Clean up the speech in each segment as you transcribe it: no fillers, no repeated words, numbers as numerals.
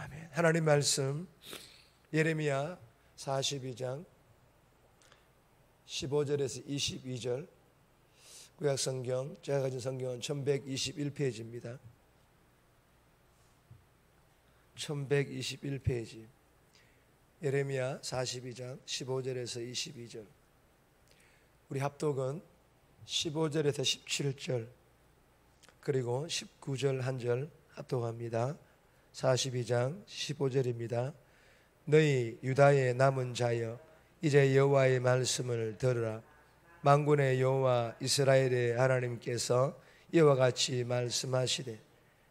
아멘. 하나님 말씀 예레미야 42장 15절에서 22절, 구약성경, 제가 가진 성경은 1121페이지입니다. 1121페이지, 예레미야 42장 15절에서 22절. 우리 합독은 15절에서 17절 그리고 19절 한 절 합독합니다. 42장 15절입니다. 너희 유다의 남은 자여, 이제 여호와의 말씀을 들으라. 만군의 여호와 이스라엘의 하나님께서 이와 같이 말씀하시되,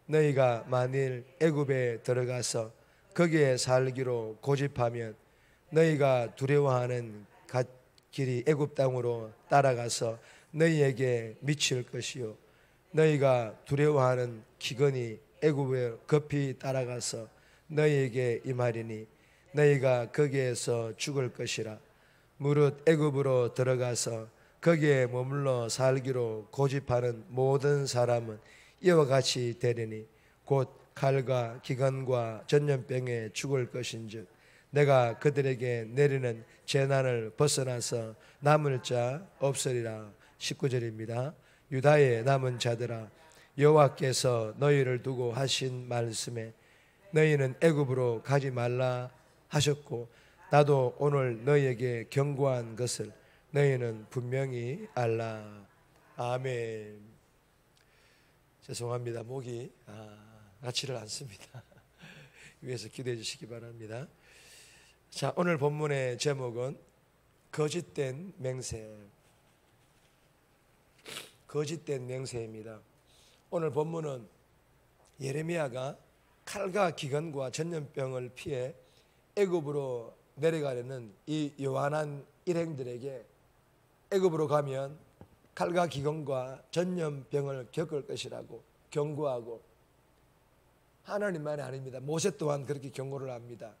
너희가 만일 애굽에 들어가서 거기에 살기로 고집하면 너희가 두려워하는 길이 애굽 땅으로 따라가서 너희에게 미칠 것이요, 너희가 두려워하는 기근이 애굽에 급히 따라가서 너희에게 임하리니 너희가 거기에서 죽을 것이라. 무릇 애굽으로 들어가서 거기에 머물러 살기로 고집하는 모든 사람은 이와 같이 되리니 곧 칼과 기근과 전염병에 죽을 것인즉 내가 그들에게 내리는 재난을 벗어나서 남을 자 없으리라. 19절입니다. 유다의 남은 자들아, 여호와께서 너희를 두고 하신 말씀에 너희는 애굽으로 가지 말라 하셨고, 나도 오늘 너희에게 경고한 것을 너희는 분명히 알라. 아멘. 죄송합니다. 목이 낫지를 않습니다. 위에서 기도해 주시기 바랍니다. 자, 오늘 본문의 제목은 거짓된 맹세. 거짓된 맹세입니다. 오늘 본문은 예레미야가 칼과 기근과 전염병을 피해 애굽으로 내려가려는 이 요한한 일행들에게 애굽으로 가면 칼과 기근과 전염병을 겪을 것이라고 경고하고, 하나님만이 아닙니다. 모세 또한 그렇게 경고를 합니다.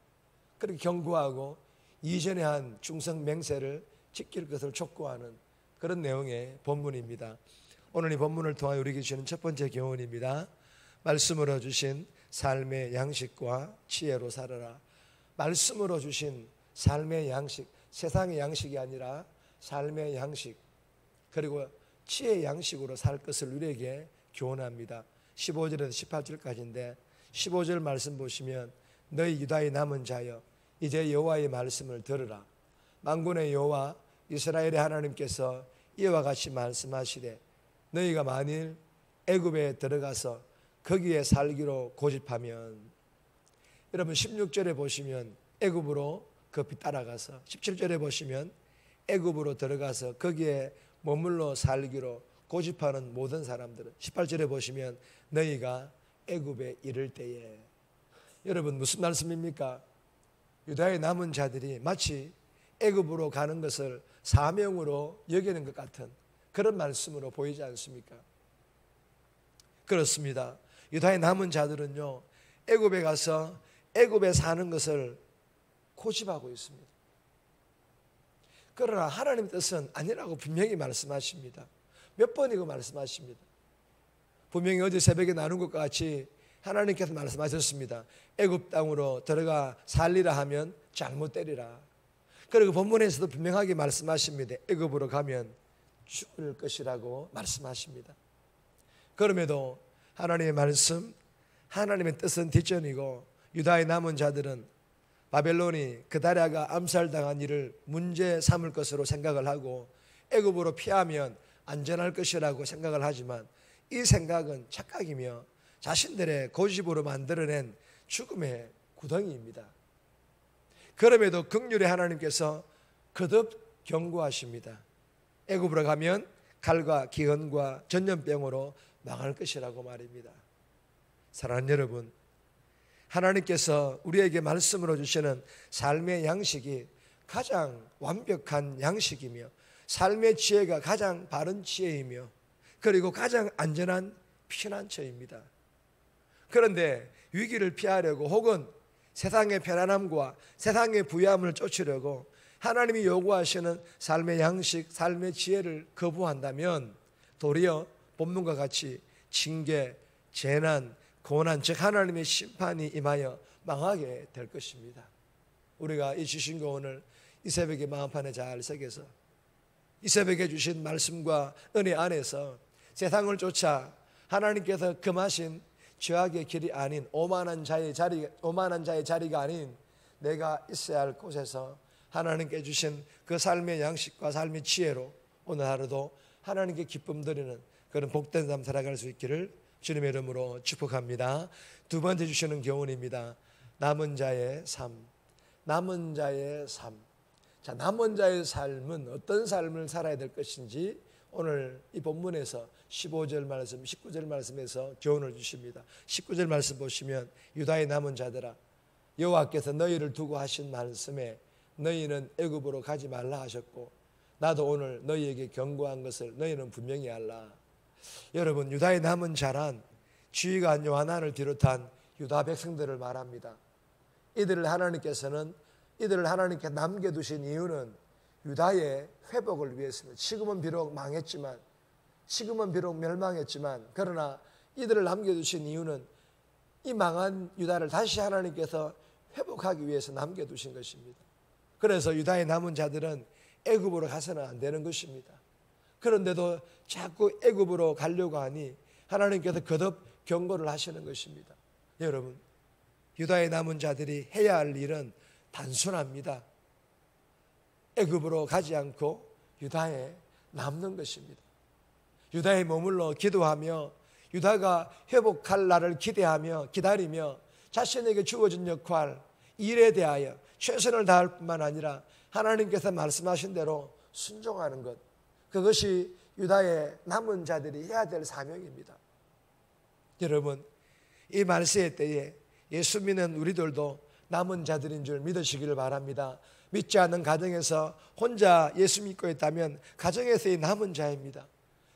그렇게 경고하고 이전에 한 충성 맹세를 지킬 것을 촉구하는 그런 내용의 본문입니다. 오늘 이 본문을 통하여 우리에게 주시는 첫 번째 교훈입니다. 말씀으로 주신 삶의 양식과 지혜로 살아라. 말씀으로 주신 삶의 양식, 세상의 양식이 아니라 삶의 양식, 그리고 지혜의 양식으로 살 것을 우리에게 교훈합니다. 15절에서 18절까지인데 15절 말씀 보시면, 너희 유다의 남은 자여, 이제 여호와의 말씀을 들으라. 만군의 여호와 이스라엘의 하나님께서 이와 같이 말씀하시되, 너희가 만일 애굽에 들어가서 거기에 살기로 고집하면, 여러분 16절에 보시면 애굽으로 급히 따라가서, 17절에 보시면 애굽으로 들어가서 거기에 머물러 살기로 고집하는 모든 사람들은, 18절에 보시면 너희가 애굽에 이를 때에. 여러분 무슨 말씀입니까? 유다의 남은 자들이 마치 애굽으로 가는 것을 사명으로 여기는 것 같은 그런 말씀으로 보이지 않습니까? 그렇습니다. 유다의 남은 자들은요, 애굽에 가서 애굽에 사는 것을 고집하고 있습니다. 그러나 하나님 뜻은 아니라고 분명히 말씀하십니다. 몇 번이고 말씀하십니다. 분명히 어제 새벽에 나눈 것과 같이 하나님께서 말씀하셨습니다. 애굽 땅으로 들어가 살리라 하면 잘못 때리라. 그리고 본문에서도 분명하게 말씀하십니다. 애굽으로 가면 죽을 것이라고 말씀하십니다. 그럼에도 하나님의 말씀, 하나님의 뜻은 뒷전이고, 유다의 남은 자들은 바벨론이 그다랴가 암살당한 일을 문제 삼을 것으로 생각을 하고 애굽으로 피하면 안전할 것이라고 생각을 하지만, 이 생각은 착각이며 자신들의 고집으로 만들어낸 죽음의 구덩이입니다. 그럼에도 긍휼의 하나님께서 거듭 경고하십니다. 애굽으로 가면 칼과 기근과 전염병으로 망할 것이라고 말입니다. 사랑하는 여러분, 하나님께서 우리에게 말씀으로 주시는 삶의 양식이 가장 완벽한 양식이며, 삶의 지혜가 가장 바른 지혜이며, 그리고 가장 안전한 피난처입니다. 그런데 위기를 피하려고, 혹은 세상의 편안함과 세상의 부유함을 쫓으려고 하나님이 요구하시는 삶의 양식, 삶의 지혜를 거부한다면 도리어 본문과 같이 징계, 재난, 고난, 즉 하나님의 심판이 임하여 망하게 될 것입니다. 우리가 이 주신 교훈을 이 새벽에 마음판에 잘 새겨서 이 새벽에 주신 말씀과 은혜 안에서 세상을 쫓아 하나님께서 금하신 죄악의 길이 아닌 오만한 자의 자리가 아닌 내가 있어야 할 곳에서 하나님께 주신 그 삶의 양식과 삶의 지혜로 오늘 하루도 하나님께 기쁨 드리는 그런 복된 삶 살아갈 수 있기를 주님의 이름으로 축복합니다. 두 번째 주시는 교훈입니다. 남은 자의 삶. 남은 자의 삶. 자, 남은 자의 삶은 어떤 삶을 살아야 될 것인지 오늘 이 본문에서 15절 말씀, 19절 말씀에서 교훈을 주십니다. 19절 말씀 보시면 유다의 남은 자들아 여호와께서 너희를 두고 하신 말씀에 너희는 애굽으로 가지 말라 하셨고 나도 오늘 너희에게 경고한 것을 너희는 분명히 알라. 여러분, 유다의 남은 자란 지휘관 요하난을 비롯한 유다 백성들을 말합니다. 이들을 하나님께 남겨두신 이유는 유다의 회복을 위해서입니다. 지금은 비록 망했지만, 지금은 비록 멸망했지만, 그러나 이들을 남겨두신 이유는 이 망한 유다를 다시 하나님께서 회복하기 위해서 남겨두신 것입니다. 그래서 유다의 남은 자들은 애굽으로 가서는 안 되는 것입니다. 그런데도 자꾸 애굽으로 가려고 하니 하나님께서 거듭 경고를 하시는 것입니다. 여러분, 유다의 남은 자들이 해야 할 일은 단순합니다. 애굽으로 가지 않고 유다에 남는 것입니다. 유다에 머물러 기도하며 유다가 회복할 날을 기다리며 자신에게 주어진 역할, 일에 대하여 최선을 다할 뿐만 아니라 하나님께서 말씀하신 대로 순종하는 것, 그것이 유다의 남은 자들이 해야 될 사명입니다. 여러분, 이 말세의 때에 예수 믿는 우리들도 남은 자들인 줄 믿으시기를 바랍니다. 믿지 않는 가정에서 혼자 예수 믿고 있다면 가정에서의 남은 자입니다.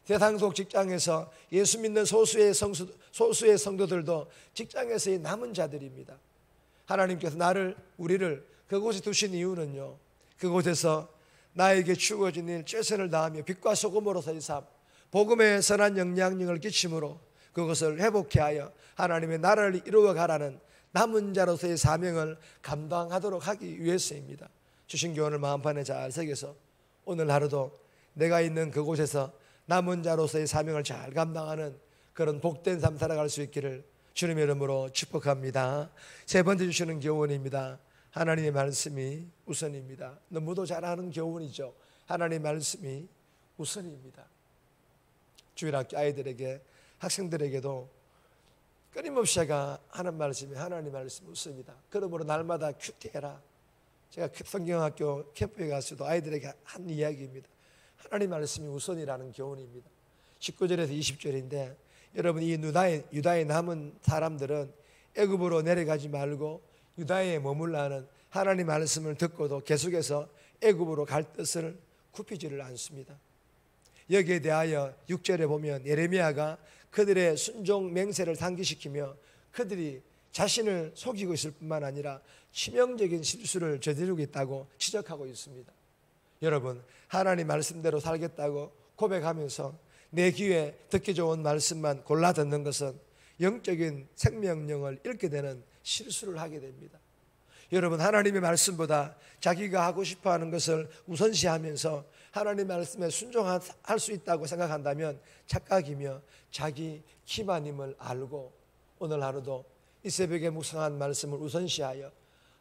세상 속 직장에서 예수 믿는 소수의 성도들도 직장에서의 남은 자들입니다. 하나님께서 우리를 그곳에 두신 이유는요, 그곳에서 나에게 주어진 일 최선을 다하며 빛과 소금으로서의 삶, 복음의 선한 영향력을 끼침으로 그것을 회복해 하여 하나님의 나라를 이루어가라는 남은 자로서의 사명을 감당하도록 하기 위해서입니다. 주신 교훈을 마음판에 잘 새겨서 오늘 하루도 내가 있는 그곳에서 남은 자로서의 사명을 잘 감당하는 그런 복된 삶 살아갈 수 있기를 주님의 이름으로 축복합니다. 세 번째 주시는 교훈입니다. 하나님의 말씀이 우선입니다. 너무도 잘 아는 교훈이죠. 하나님의 말씀이 우선입니다. 주일학교 아이들에게, 학생들에게도 끊임없이 하는 말씀이 하나님의 말씀이 우선입니다. 그러므로 날마다 큐티해라. 제가 성경학교 캠프에 가서도 아이들에게 한 이야기입니다. 하나님 말씀이 우선이라는 교훈입니다. 19절에서 20절인데 여러분, 이 유다에 남은 사람들은 애굽으로 내려가지 말고 유다에 머물라는 하나님 말씀을 듣고도 계속해서 애굽으로 갈 뜻을 굽히지를 않습니다. 여기에 대하여 6절에 보면 예레미야가 그들의 순종 맹세를 상기시키며 그들이 자신을 속이고 있을 뿐만 아니라 치명적인 실수를 저지르고 있다고 지적하고 있습니다. 여러분, 하나님 말씀대로 살겠다고 고백하면서 내 귀에 듣기 좋은 말씀만 골라 듣는 것은 영적인 생명력을 잃게 되는 실수를 하게 됩니다. 여러분, 하나님의 말씀보다 자기가 하고 싶어하는 것을 우선시하면서 하나님의 말씀에 순종할 수 있다고 생각한다면 착각이며 자기 기만임을 알고 오늘 하루도 이 새벽에 묵상한 말씀을 우선시하여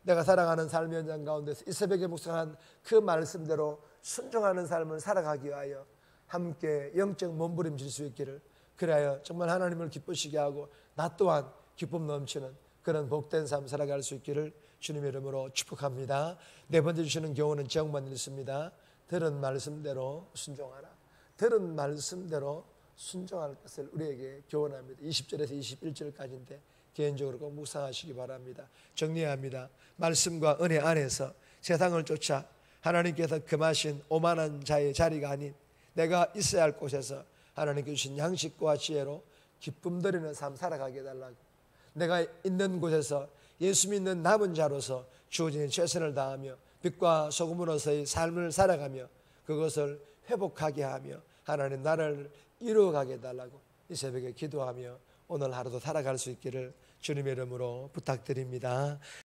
내가 살아가는 삶의 현장 가운데서 이 새벽에 묵상한 그 말씀대로 순종하는 삶을 살아가기 위하여 함께 영적 몸부림칠 수 있기를, 그래야 정말 하나님을 기쁘시게 하고 나 또한 기쁨 넘치는 그런 복된 삶 살아갈 수 있기를 주님의 이름으로 축복합니다. 네 번째 주시는 교훈은 제목만 읽습니다. 들은 말씀대로 순종하라. 들은 말씀대로 순종할 것을 우리에게 교훈합니다. 20절에서 21절까지인데 개인적으로 꼭 묵상하시기 바랍니다. 정리해야 합니다. 말씀과 은혜 안에서 세상을 쫓아 하나님께서 금하신 오만한 자의 자리가 아닌 내가 있어야 할 곳에서 하나님께 주신 양식과 지혜로 기쁨 드리는 삶 살아가게 해달라고, 내가 있는 곳에서 예수 믿는 남은 자로서 주어진 최선을 다하며 빛과 소금으로서의 삶을 살아가며 그것을 회복하게 하며 하나님 나라를 이루어가게 해달라고 이 새벽에 기도하며 오늘 하루도 살아갈 수 있기를 주님의 이름으로 부탁드립니다.